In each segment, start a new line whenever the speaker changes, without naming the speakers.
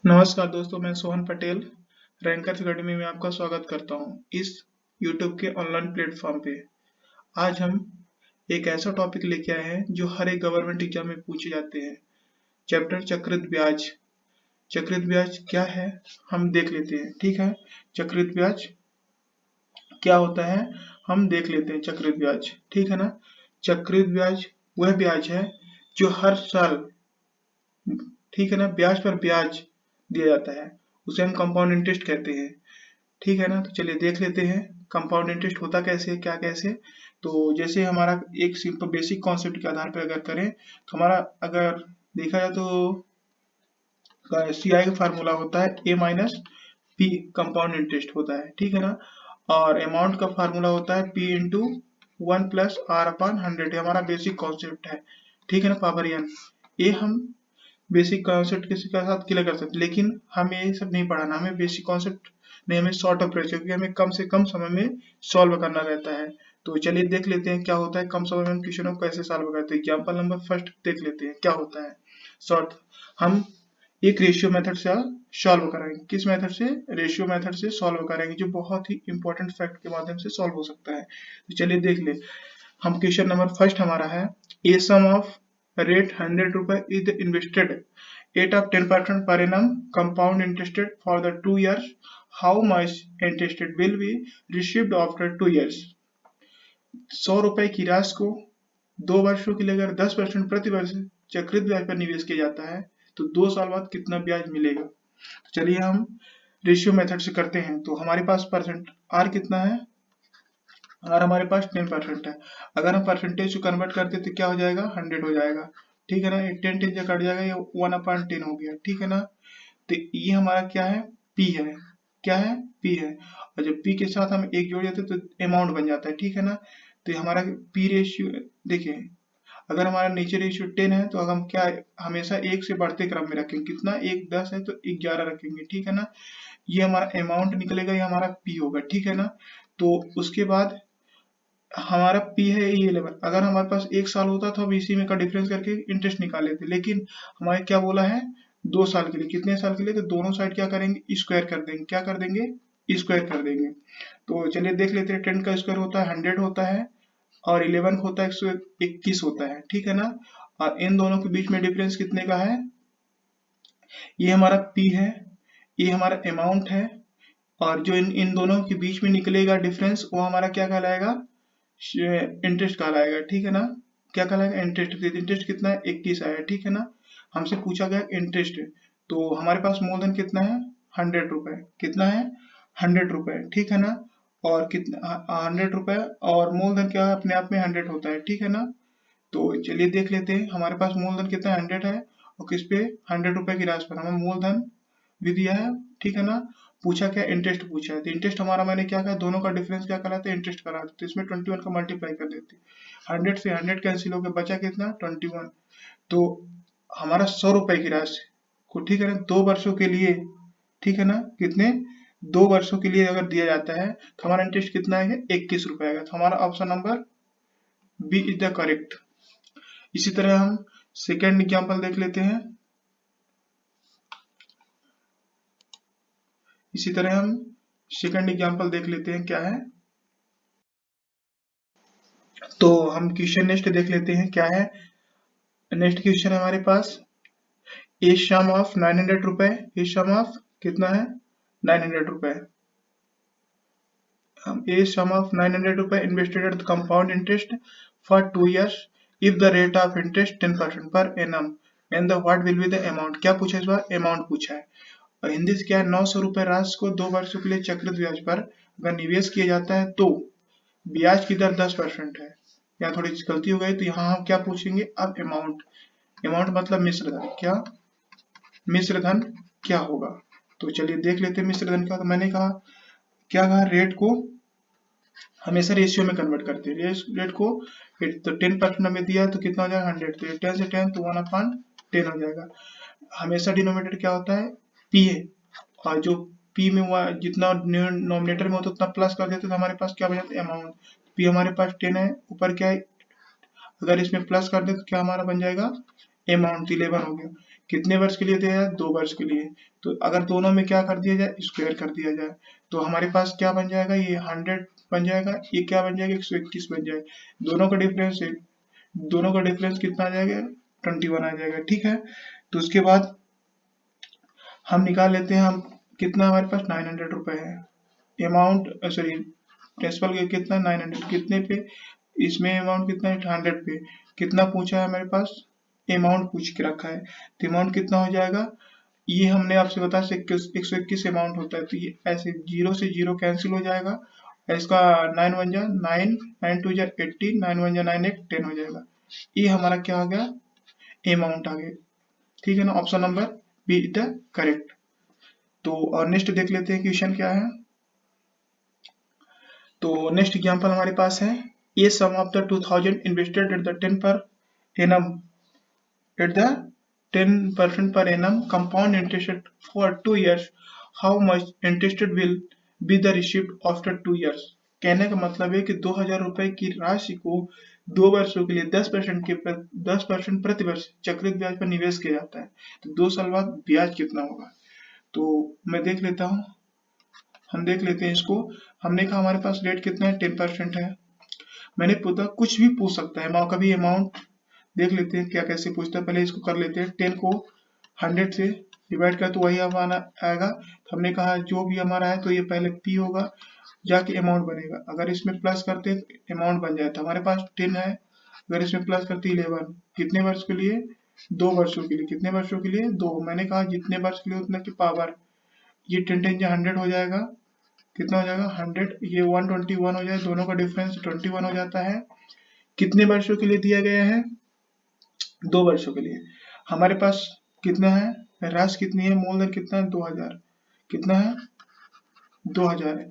नमस्कार दोस्तों, मैं सोहन पटेल रैंकर्स अकेडमी में आपका स्वागत करता हूं। इस YouTube के ऑनलाइन प्लेटफॉर्म पे आज हम एक ऐसा टॉपिक लेके आए हैं जो हर एक गवर्नमेंट एग्जाम में पूछे जाते हैं। चैप्टर चक्रवृद्धि ब्याज। चक्रवृद्धि ब्याज क्या है हम देख लेते हैं। ठीक है, चक्रवृद्धि ब्याज क्या होता है हम देख लेते हैं। चक्रवृद्धि ब्याज, ठीक है ना। चक्रवृद्धि ब्याज वह ब्याज है जो हर साल, ठीक है ना, ब्याज पर ब्याज दिया जाता है, उसे हम कंपाउंड इंटरेस्ट कहते हैं। ठीक है ना, तो चलिए देख लेते हैं कंपाउंड इंटरेस्ट होता कैसे है, क्या कैसे। तो जैसे हमारा एक सिंपल बेसिक कॉन्सेप्ट के आधार पर अगर करें तो हमारा अगर देखा जाए तो सीआई का फार्मूला होता है ए माइनस पी, कंपाउंड इंटरेस्ट होता है, ठीक है ना। और अमाउंट का फार्मूला होता है P into 1 plus R upon 100, हमारा बेसिक कॉन्सेप्ट है, ठीक है ना, पावर एन। ये हम बेसिक कॉन्सेप्ट किसी के साथ क्लियर कर सकते हैं, लेकिन हमें ये सब नहीं पढ़ाना, हमें बेसिक कॉन्सेप्ट नहीं, हमें शॉर्ट अप्रोच, क्योंकि हमें कम से कम समय में सॉल्व करना रहता है। तो चलिए देख लेते हैं क्या होता है कम समय में हम क्वेश्चनों को कैसे सॉल्व करते हैं। एग्जाम्पल नंबर फर्स्ट देख लेते हैं क्या होता है। शॉर्ट हम एक रेशियो मेथड से सॉल्व कराएंगे। किस मेथड से? रेशियो मेथड से सॉल्व करेंगे, जो बहुत ही इंपॉर्टेंट फैक्ट के माध्यम से सॉल्व हो सकता है। तो चलिए देख ले, हम क्वेश्चन नंबर फर्स्ट हमारा है ए सम ऑफ rate 100 रुपए is invested at of 10% per annum compound interested for the 2 years. How much interest will be received after 2 years? 100 रुपए की राशि को 2 वर्षों के लिए अगर 10% प्रति वर्ष चक्रित ब्याज पर निवेश किया जाता है तो 2 साल बाद कितना ब्याज मिलेगा। तो चलिए हम रेशियो मेथड से करते हैं। तो हमारे पास परसेंट आर कितना है, आर हमारे पास 10% है। अगर हम परसेंटेज को कन्वर्ट करते तो क्या हो जाएगा, 100 हो जाएगा, ठीक है ना। ये 10 10 से कट जाएगा, ये 1/10 हो गया, ठीक है ना। तो ये हमारा क्या है, पी है, क्या है, पी है। और जब पी के साथ हम एक जोड़ देते तो अमाउंट बन जाता है, ठीक है ना। तो ये हमारा पी रेशियो देखिए, अगर हमारा नीचे रेशियो 10 है तो हम क्या हमेशा एक से बढ़ते क्रम में रखेंगे। कितना, एक 10 है तो 11 रखेंगे, ठीक है ना। ये हमारा अमाउंट निकलेगा, ये हमारा पी होगा, ठीक है ना। तो उसके बाद हमारा पी है ये 11। अगर हमारे पास 1 साल होता तो हम इसी में का डिफरेंस करके इंटरेस्ट निकाल लेते, लेकिन हमारे क्या बोला है 2 साल के लिए। कितने साल के लिए? तो दोनों साइड क्या करेंगे, स्क्वायर कर देंगे। क्या कर देंगे, स्क्वायर कर देंगे। तो चलिए देख लेते हैं। 10 का स्क्वायर होता है 100 होता है, और 11 होता है 121 होता है, ठीक है ना। और इन दोनों के बीच में डिफरेंस कितने का है, ये हमारा पी है, ये हमारा अमाउंट है, और जो इन दोनों के बीच में निकलेगा डिफरेंस वो हमारा क्या कहलाएगा, इंटरेस्ट कहलाएगा, ठीक है ना। क्या कहलाएगा, इंटरेस्ट। इंटरेस्ट कितना है, 21 आया, ठीक है ना। हमसे पूछा गया इंटरेस्ट, तो हमारे पास मूलधन कितना है, 100 रुपए। कितना है, 100 रुपए, ठीक है ना। और कितना, 100 रुपए, और मूलधन क्या है, अपने आप में 100 होता है, ठीक है ना। तो चलिए देख लेते हैं, हमारे पास मूलधन कितना 100 है, और किस पे, 100 रुपए की राशि पर हमें मूलधन भी दिया है, ठीक है ना। पूछा क्या, इंटरेस्ट पूछा है। तो इंटरेस्ट हमारा मैंने क्या कहा, दोनों का डिफरेंस क्या कहलाता है, इंटरेस्ट कहलाता है। तो इसमें 21 का मल्टीप्लाई कर देते, 100 से 100 कैंसिल होकर बचा कितना, 21। तो हमारा 100 रुपए की राशि को, ठीक है ना, 2 वर्षों के लिए, ठीक है ना, कितने, 2 वर्षों के लिए अगर दिया जाता है तो हमारा इंटरेस्ट कितना आएगा, 21 रुपए आएगा। तो हमारा option number B is the correct. इसी तरह हम सेकेंड एग्जाम्पल देख लेते हैं। इसी तरह हम सेकंड एग्जाम्पल देख लेते हैं क्या है। तो हम क्वेश्चन नेक्स्ट देख लेते हैं क्या है। नेक्स्ट क्वेश्चन है हमारे पास, ए सम ऑफ 900 रुपए। ए सम ऑफ कितना है, 900 रुपए। हम ए सम ऑफ 900 रुपए invested at compound interest for 2 years if the rate of interest 10% per annum and the what will be the amount. क्या पूछा है इस बार, अमाउंट पूछा है। और हिंदी से क्या है, 900 रुपए राशि को 2 वर्षों के लिए चक्रवृद्धि ब्याज पर अगर निवेश किया जाता है तो ब्याज की दर 10% है। यहाँ थोड़ी गलती हो गई, तो यहाँ हम क्या पूछेंगे अब, अमाउंट। अमाउंट मतलब मिश्र धन, क्या, मिश्र धन क्या होगा। तो चलिए देख लेते हैं मिश्र धन का। तो मैंने कहा क्या कहा, रेट को हमेशा रेशियो में कन्वर्ट करते हैं। रेट को तो 10% हमें दिया तो कितना हो जाएगा, 100। तो 10 से 10 तो 1/10 हो जाएगा। हमेशा डिनोमिनेटर क्या होता है, पी है, और जो पी में हुआ जितना नॉमिनेटर में होता है उतना प्लस कर देते तो हमारे पास क्या बन जाता है, अमाउंट। पी हमारे पास 10 है, ऊपर क्या है, अगर इसमें प्लस कर दे तो क्या हमारा बन जाएगा, अमाउंट 11 हो गया। कितने वर्ष के लिए दिया जाए, 2 वर्ष के लिए। तो अगर दोनों में क्या कर दिया जाए, स्क्वायर कर दिया जाए, तो हमारे पास क्या बन जाएगा, ये 100 बन जाएगा, ये क्या बन जाएगा, 121 बन जाएगा। दोनों का डिफरेंस कितना आ जाएगा, 21 आ जाएगा। ठीक है, तो उसके बाद हम निकाल लेते हैं, हम कितना हमारे पास 900 रुपए है अमाउंट, सॉरी प्रिंसिपल कितना 900, कितने पे, इसमें अमाउंट कितना है 100 पे, कितना पूछा है हमारे पास, अमाउंट पूछ के रखा है, तो अमाउंट कितना हो जाएगा, ये हमने आपसे बताया 121 अमाउंट होता है, तो ये ऐसे 0 से 0 कैंसिल हो जाएगा, इसका 9 1 जा 9, 9 2 जा 80, 9 1 जा 9 1 10 हो जाएगा। ये हमारा क्या आ गया, अमाउंट आ गया। ठीक है ना, option number B is the correct. तो और नेक्स्ट देख लेते हैं क्वेश्चन क्या है। तो नेक्स्ट एग्जांपल हमारे पास है, a sum of the 2000 invested at the 10 per annum at the 10% per annum compound interest for 2 years, how much interest will be the receipt after 2 years। कहने का मतलब है कि 2000 रुपए की राशि को 2 वर्षों के लिए 10% प्रति वर्ष चक्रित ब्याज पर निवेश किया जाता है, तो 2 साल बाद ब्याज कितना होगा। तो मैं देख लेता हूँ, हम देख लेते हैं इसको। हमने कहा हमारे पास रेट कितना है, 10% है। मैंने पूछा, कुछ भी पूछ सकता है, कभी अमाउंट देख लेते हैं क्या कैसे पूछता है। पहले इसको कर लेते हैं, 10 को 100 से डिवाइड कर तो वही हमारा आएगा। तो हमने कहा जो भी हमारा है तो ये पहले p होगा, जाके अमाउंट बनेगा। अगर इसमें प्लस करते तो अमाउंट बन जाता, हमारे पास 10 है, अगर इसमें प्लस करते 11, कितने वर्ष के लिए, 2 वर्षों के लिए, कितने वर्षों के लिए, 2। मैंने कहा जितने वर्ष के लिए उतना की पावर, ये 10 10 100 हो जाएगा, कितना हो जाएगा 100, ये 121 हो जाए, दोनों का डिफरेंस 21 हो जाता है। कितने वर्षों के लिए दिया गया है, 2 वर्षों के लिए। हमारे पास कितना है, राशि कितनी है, मूलधन कितना है, 2000, कितना है 2000 है,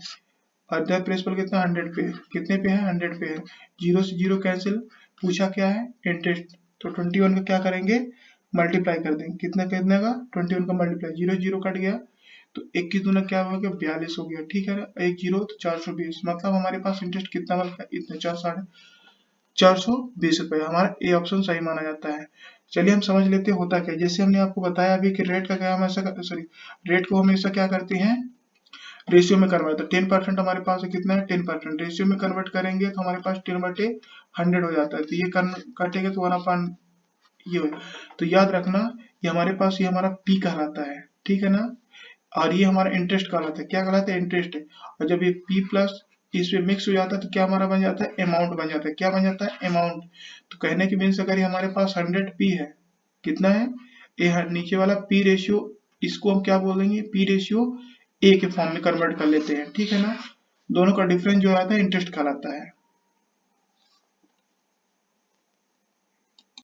और द प्रिंसिपल कितना 100 पे, कितने पे है 100 पे है, 0 से 0 कैंसिल, पूछा क्या है इंटरेस्ट, तो 21 का क्या करेंगे, मल्टीप्लाई कर देंगे, कितना कितने का 21 का मल्टीप्लाई, 0 0 कट गया, तो 21 दूना क्या हो गया 42 हो गया। ठीक है ना, 1 0 तो 420, मतलब हमारे पास इंटरेस्ट कितना बनता है, इतना 420 रुपए, हमारा ए ऑप्शन सही माना जाता है। चलिए हम समझ लेते हैं होता क्या, जैसे हमने आपको बताया अभी कि रेट का क्या हमेशा, सॉरी रेट को हमेशा क्या करते हैं, रेशियो में कन्वर्ट, तो 10% हमारे पास कितना है 10%, रेशियो में कन्वर्ट करेंगे तो हमारे पास 10/100 हो जाता है, तो ये कटेगा तो 1/, ये हो, तो याद रखना ये हमारे पास ये हमारा पी कहलाता है। ठीक है ना, और ये हमारा इंटरेस्ट कहलाता है, क्या कहलाता है, इंटरेस्ट है। और जब ये पी प्लस इसमें मिक्स हो जाता है तो क्या हमारा बन जाता है, अमाउंट बन जाता है, क्या बन जाता है, अमाउंट। तो कहने की मीन्स अगर ये हमारे पास 100 पी है, कितना है, ये नीचे वाला पी रेशियो, इसको हम क्या बोल देंगे, पी रेशियो ए के फॉर्म में कन्वर्ट कर लेते हैं। ठीक है ना, दोनों का डिफरेंस जो आता है इंटरेस्ट कहलाता है।